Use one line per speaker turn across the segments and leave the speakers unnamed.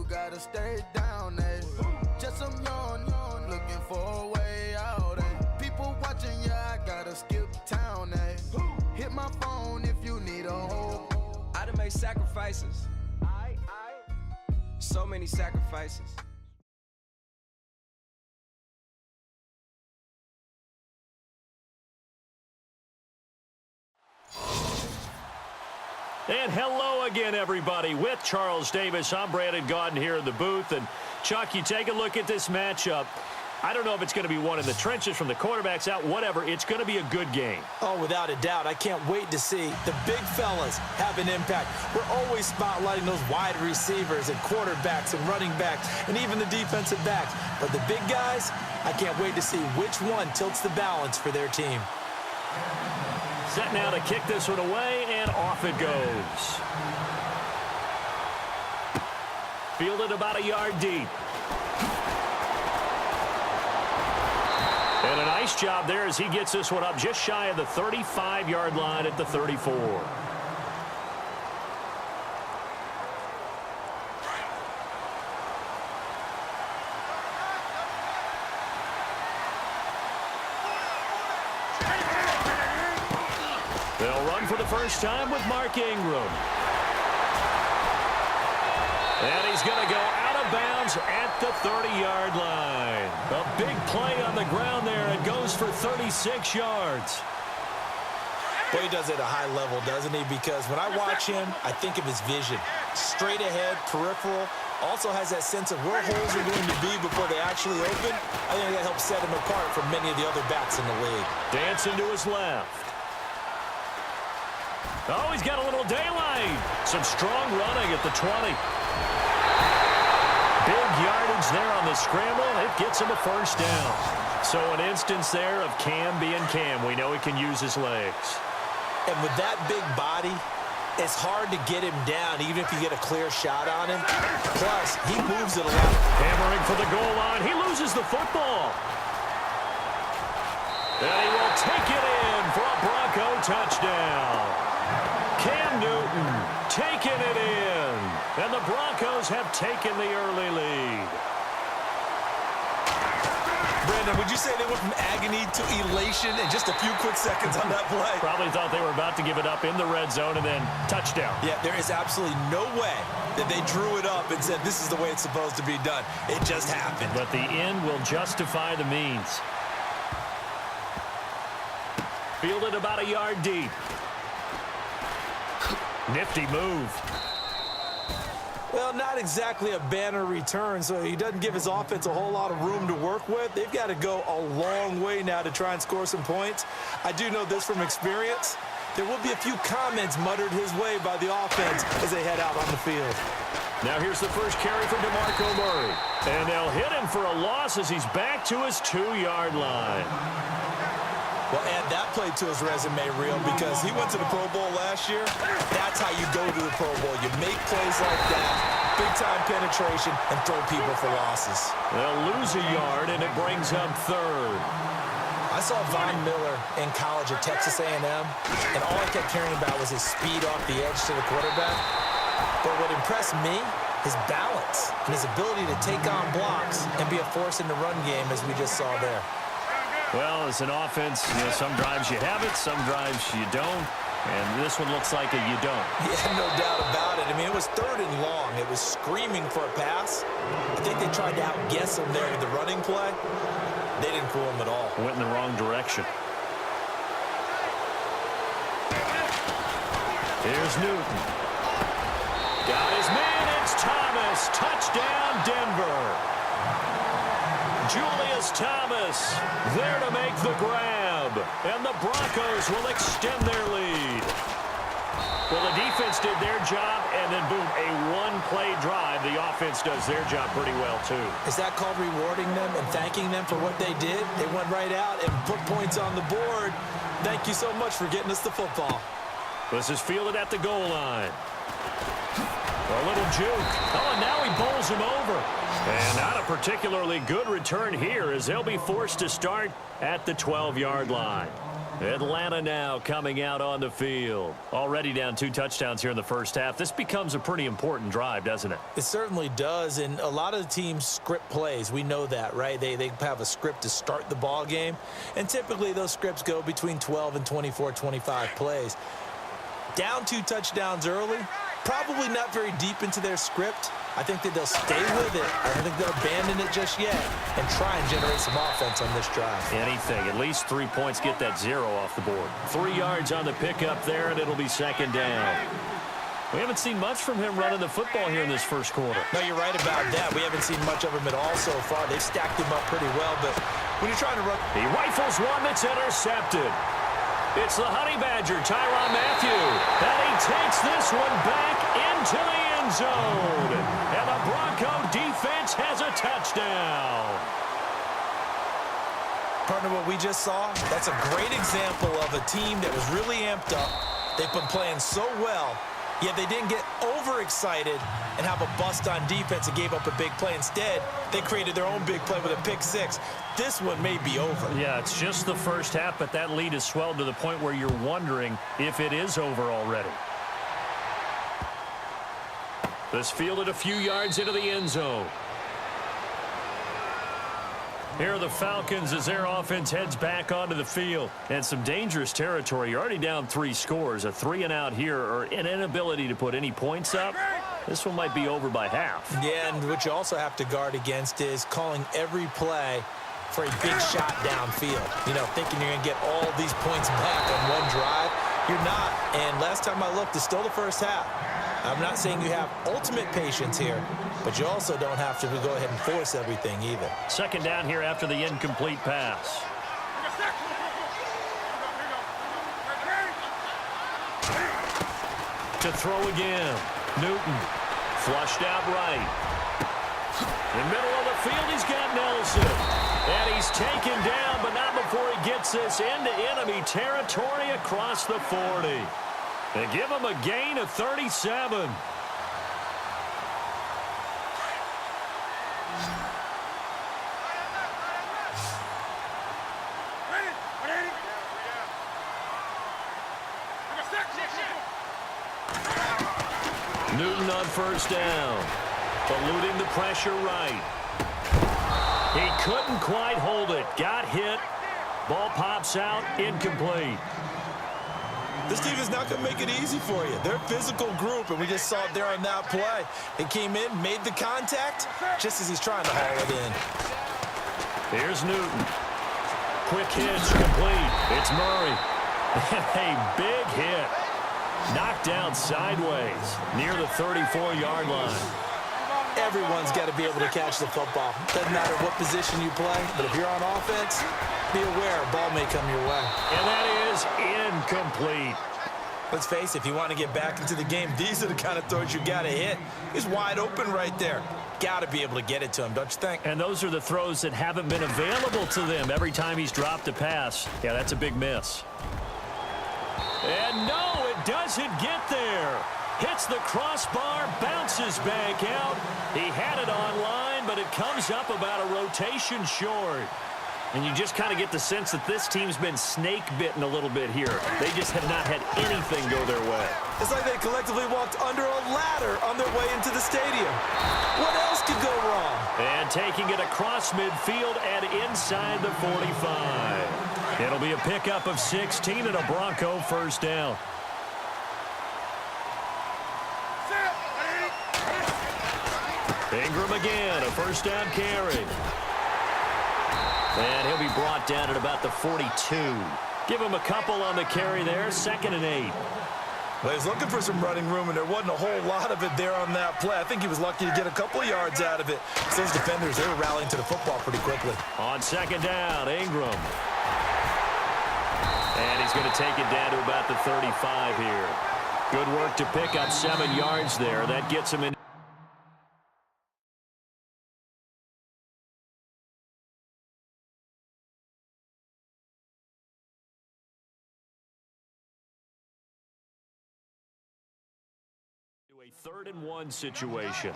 gotta stay down, eh? Just some yawn, looking for a way out, eh? People watching, yeah, I gotta skip town, eh? Hit my phone if you need a hold.
I done made sacrifices. So many sacrifices.
And hello again, everybody. With Charles Davis, I'm Brandon Gaudin here in the booth. And, Chuck, you take a look at this matchup. I don't know if it's going to be one in the trenches from the quarterbacks out, whatever. It's going to be a good game.
Oh, without a doubt. I can't wait to see the big fellas have an impact. We're always spotlighting those wide receivers and quarterbacks and running backs and even the defensive backs. But the big guys, I can't wait to see which one tilts the balance for their team.
Set now to kick this one away, and off it goes. Fielded about a yard deep. And a nice job there as he gets this one up just shy of the 35-yard line at the 34. They'll run for the first time with Mark Ingram. And he's going to go out of bounds at the 30-yard line. A big play on the ground there. It goes for 36 yards.
Well, he does it at a high level, doesn't he? Because when I watch him, I think of his vision. Straight ahead, peripheral. Also has that sense of where holes are going to be before they actually open. I think that helps set him apart from many of the other backs in the league.
Dancing to his left. Oh, he's got a little daylight. Some strong running at the 20. Big yardage there on the scramble. It gets him a first down. So an instance there of Cam being Cam. We know he can use his legs.
And with that big body, it's hard to get him down, even if you get a clear shot on him. Plus, he moves it a lot.
Hammering for the goal line. He loses the football. And he will take it in for a Bronco touchdown. Cam Newton taking it in. And the Broncos have taken the early lead.
Brandon, would you say they went from agony to elation in just a few quick seconds on that play?
Probably thought they were about to give it up in the red zone and then touchdown.
Yeah, there is absolutely no way that they drew it up and said this is the way it's supposed to be done. It just happened.
But the end will justify the means. Fielded about a yard deep. Nifty move.
Well, not exactly a banner return, so he doesn't give his offense a whole lot of room to work with. They've got to go a long way now to try and score some points. I do know this from experience. There will be a few comments muttered his way by the offense as they head out on the field.
Now here's the first carry for DeMarco Murray. And they'll hit him for a loss as he's back to his 2-yard line.
Well, add that play to his resume, Real, because he went to the Pro Bowl last year. That's how you go to the Pro Bowl. You make plays like that, big-time penetration, and throw people for losses.
They'll lose a yard, and it brings up third.
I saw Von Miller in college at Texas A&M, and all I kept hearing about was his speed off the edge to the quarterback. But what impressed me, his balance and his ability to take on blocks and be a force in the run game, as we just saw there.
Well, as an offense, some drives you have it, some drives you don't. And this one looks like a you don't.
Yeah, no doubt about it. I mean, it was 3rd and long. It was screaming for a pass. I think they tried to outguess him there with the running play. They didn't fool him at all.
Went in the wrong direction. Here's Newton. Got his man. It's Thomas. Touchdown, Denver. Julius Thomas there to make the grab. And the Broncos will extend their lead. Well, the defense did their job, and then, boom, a one-play drive. The offense does their job pretty well, too.
Is that called rewarding them and thanking them for what they did? They went right out and put points on the board. Thank you so much for getting us the football.
This is fielded at the goal line. A little juke. Oh, and now he bowls him over. And not a particularly good return here as they'll be forced to start at the 12-yard line. Atlanta now coming out on the field. Already down 2 touchdowns here in the first half. This becomes a pretty important drive, doesn't it?
It certainly does, and a lot of the teams script plays. We know that, right? They have a script to start the ball game, and typically those scripts go between 12 and 24, 25 plays. Down 2 touchdowns early, probably not very deep into their script. I think that they'll stay with it. I don't think they'll abandon it just yet and try and generate some offense on this drive.
Anything. At least 3 points, get that 0 off the board. 3 yards on the pickup there, and it'll be second down. We haven't seen much from him running the football here in this first quarter.
No, you're right about that. We haven't seen much of him at all so far. They've stacked him up pretty well, but when you're trying to run...
He rifles one that's intercepted. It's the Honey Badger, Tyrann Mathieu, and he takes this one back into the end zone. And the Bronco defense has a touchdown.
Partner, what we just saw, that's a great example of a team that was really amped up. They've been playing so well, yet they didn't get overexcited and have a bust on defense and gave up a big play. Instead, they created their own big play with a pick 6. This one may be over.
Yeah, it's just the first half, but that lead has swelled to the point where you're wondering if it is over already. This fielded a few yards into the end zone. Here are the Falcons as their offense heads back onto the field. And some dangerous territory. You're already down 3 scores. A 3-and-out here, or an inability to put any points up. This one might be over by half.
Yeah, and what you also have to guard against is calling every play for a big shot downfield. You know, thinking you're going to get all these points back on one drive. You're not. And last time I looked, it's still the first half. I'm not saying you have ultimate patience here, but you also don't have to go ahead and force everything either.
Second down here after the incomplete pass. To throw again. Newton flushed out right. In the middle of the field, he's got Nelson. And he's taken down, but not before he gets this into enemy territory across the 40. They give him a gain of 37. Newton on first down. Eluding the pressure right. He couldn't quite hold it. Got hit. Ball pops out. Incomplete.
This team is not going to make it easy for you. They're a physical group, and we just saw it there on that play. He came in, made the contact, just as he's trying to haul it in.
Here's Newton. Quick hitch, complete. It's Murray. A big hit. Knocked down sideways near the 34-yard line.
Everyone's got to be able to catch the football. Doesn't matter what position you play, but if you're on offense, be aware a ball may come your way.
And that is incomplete.
Let's face it, if you want to get back into the game, these are the kind of throws you got to hit. He's wide open right there. Got to be able to get it to him, don't you think?
And those are the throws that haven't been available to them every time he's dropped a pass. Yeah, that's a big miss. And no, it doesn't get there. Hits the crossbar, bounces back out. He had it online, but it comes up about a rotation short. And you just kind of get the sense that this team's been snake-bitten a little bit here. They just have not had anything go their way.
It's like they collectively walked under a ladder on their way into the stadium. What else could go wrong?
And taking it across midfield and inside the 45. It'll be a pickup of 16 and a Bronco first down. Ingram again, a first down carry. And he'll be brought down at about the 42. Give him a couple on the carry there, 2nd and 8.
Well, he's looking for some running room, and there wasn't a whole lot of it there on that play. I think he was lucky to get a couple of yards out of it. So those defenders, they were rallying to the football pretty quickly.
On 2nd down, Ingram. And he's going to take it down to about the 35 here. Good work to pick up 7 yards there. That gets him in. A 3rd and 1 situation.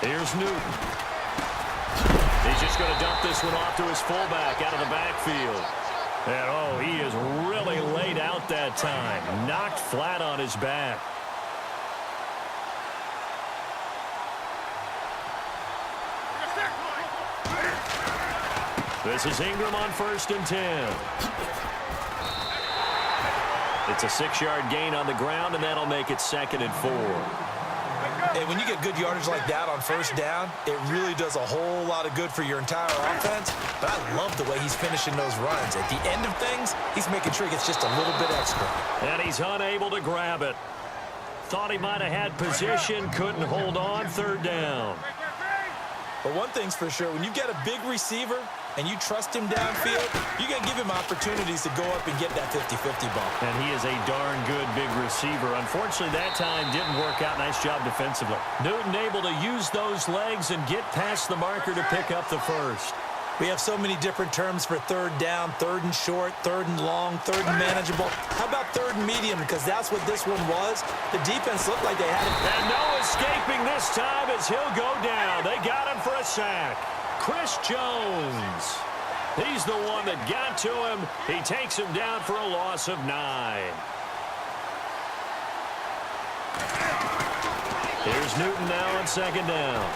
Here's Newton. He's just going to dump this one off to his fullback out of the backfield. And, oh, he is really laid out that time. Knocked flat on his back. This is Ingram on 1st and 10. It's a 6-yard gain on the ground, and that'll make it 2nd and 4.
And when you get good yardage like that on 1st down, it really does a whole lot of good for your entire offense. But I love the way he's finishing those runs. At the end of things, he's making sure he gets just a little bit extra.
And he's unable to grab it. Thought he might have had position, couldn't hold on, 3rd down.
But one thing's for sure, when you get a big receiver and you trust him downfield, you're going to give him opportunities to go up and get that 50-50 ball.
And he is a darn good big receiver. Unfortunately, that time didn't work out. Nice job defensively. Newton able to use those legs and get past the marker to pick up the first.
We have so many different terms for 3rd down, 3rd and short, 3rd and long, 3rd and manageable. How about 3rd and medium? Because that's what this one was. The defense looked like they had it.
And no escaping this time as he'll go down. They got him for a sack. Chris Jones. He's the one that got to him. He takes him down for a loss of 9. Here's Newton now on 2nd down.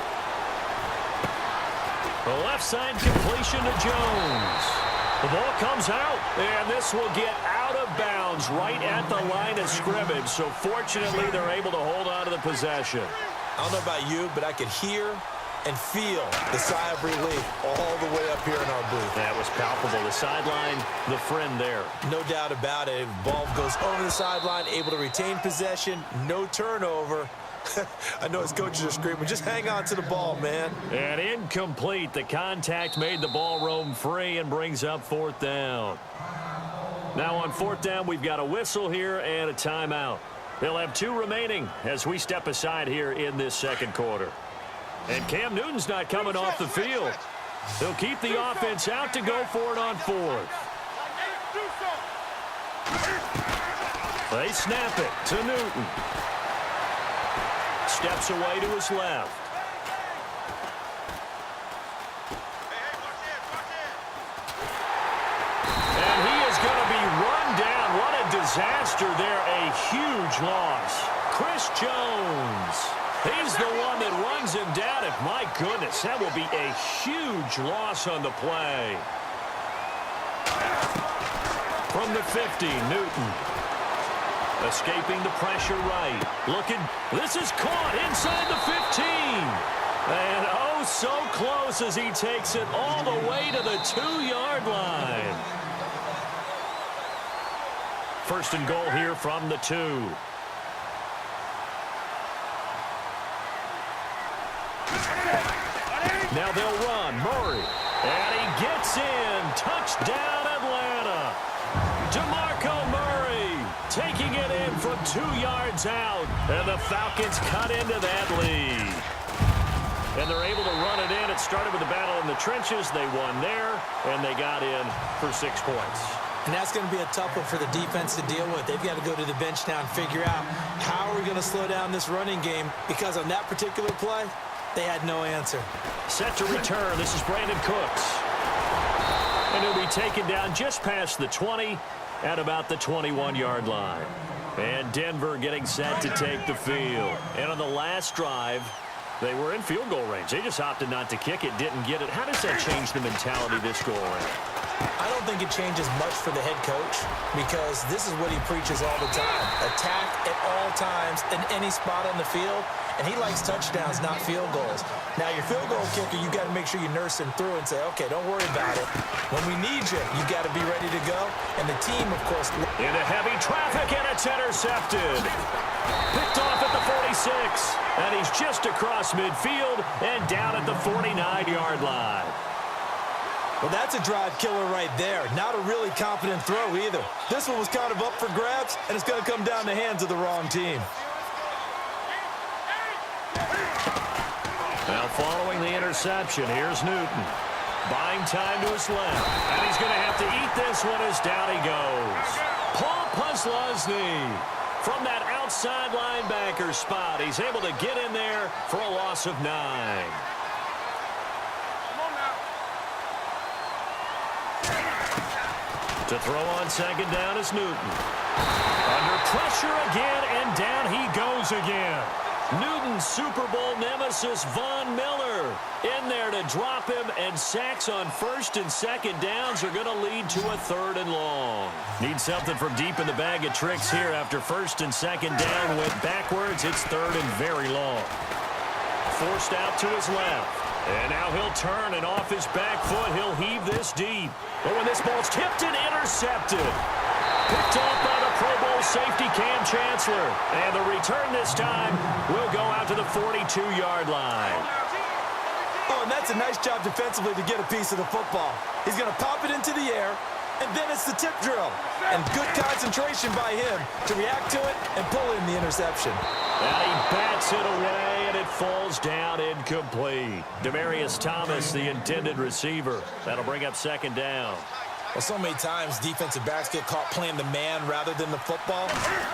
The left side completion to Jones. The ball comes out, and this will get out of bounds right at the line of scrimmage. So fortunately, they're able to hold on to the possession.
I don't know about you, but I could hear and feel the sigh of relief all the way up here in our booth.
That was palpable. The sideline, the friend there.
No doubt about it. Ball goes over the sideline, able to retain possession, no turnover. I know his coaches are screaming, just hang on to the ball, man.
And incomplete. The contact made the ball roam free and brings up 4th down. Now on 4th down, we've got a whistle here and a timeout. They'll have 2 remaining as we step aside here in this 2nd quarter. And Cam Newton's not coming off the field. He'll keep the offense out to go for it on 4th. They snap it to Newton. Steps away to his left. And he is going to be run down. What a disaster there. A huge loss. Chris Jones. He's the one that runs him down. And my goodness, that will be a huge loss on the play. From the 50, Newton. Escaping the pressure right. Looking. This is caught inside the 15. And oh, so close as he takes it all the way to the 2-yard line. 1st and goal here from the 2. Now they'll run. Murray. And he gets in. Touchdown, Atlanta. DeMarco Murray taking it in from 2 yards out. And the Falcons cut into that lead. And they're able to run it in. It started with a battle in the trenches. They won there, and they got in for 6 points.
And that's going to be a tough one for the defense to deal with. They've got to go to the bench now and figure out how are we going to slow down this running game, because on that particular play, they had no answer.
Set to return. This is Brandon Cooks. And he'll be taken down just past the 20 at about the 21-yard line. And Denver getting set to take the field. And on the last drive, they were in field goal range. They just opted not to kick it, didn't get it. How does that change the mentality this go around?
I don't think it changes much for the head coach, because this is what he preaches all the time. Attack at all times in any spot on the field, and he likes touchdowns, not field goals. Now, your field goal kicker, you got to make sure you nurse him through and say, okay, don't worry about it. When we need you, you got to be ready to go. And the team, of course...
Into heavy traffic, and it's intercepted. Picked off at the 46, and he's just across midfield and down at the 49-yard line.
Well, that's a drive killer right there. Not a really confident throw either. This one was kind of up for grabs, and it's going to come down the hands of the wrong team.
Now following the interception, here's Newton. Buying time to his left. And he's going to have to eat this one as down he goes. Paul Puslosny from that outside linebacker spot. He's able to get in there for a loss of 9. To throw on second down is Newton. Under pressure again, and down he goes again. Newton's Super Bowl nemesis, Von Miller, in there to drop him, and sacks on first and second downs are going to lead to a 3rd and long. Need something from deep in the bag of tricks here after first and second down went backwards. It's 3rd and very long. Forced out to his left. And now he'll turn, and off his back foot, he'll heave this deep. But when this ball's tipped and intercepted. Picked off by the Pro Bowl safety Cam Chancellor. And the return this time will go out to the 42-yard line.
Oh, and that's a nice job defensively to get a piece of the football. He's going to pop it into the air, and then it's the tip drill. And good concentration by him to react to it and pull in the interception.
Now he bats it away, and it falls down incomplete. Demaryius Thomas, the intended receiver. That'll bring up second down.
Well, so many times defensive backs get caught playing the man rather than the football,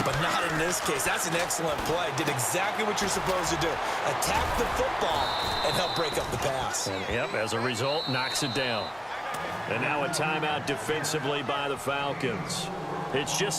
but not in this case. That's an excellent play. Did exactly what you're supposed to do. Attack the football and help break up the pass.
And, yep, as a result, knocks it down. And now a timeout defensively by the Falcons. It's just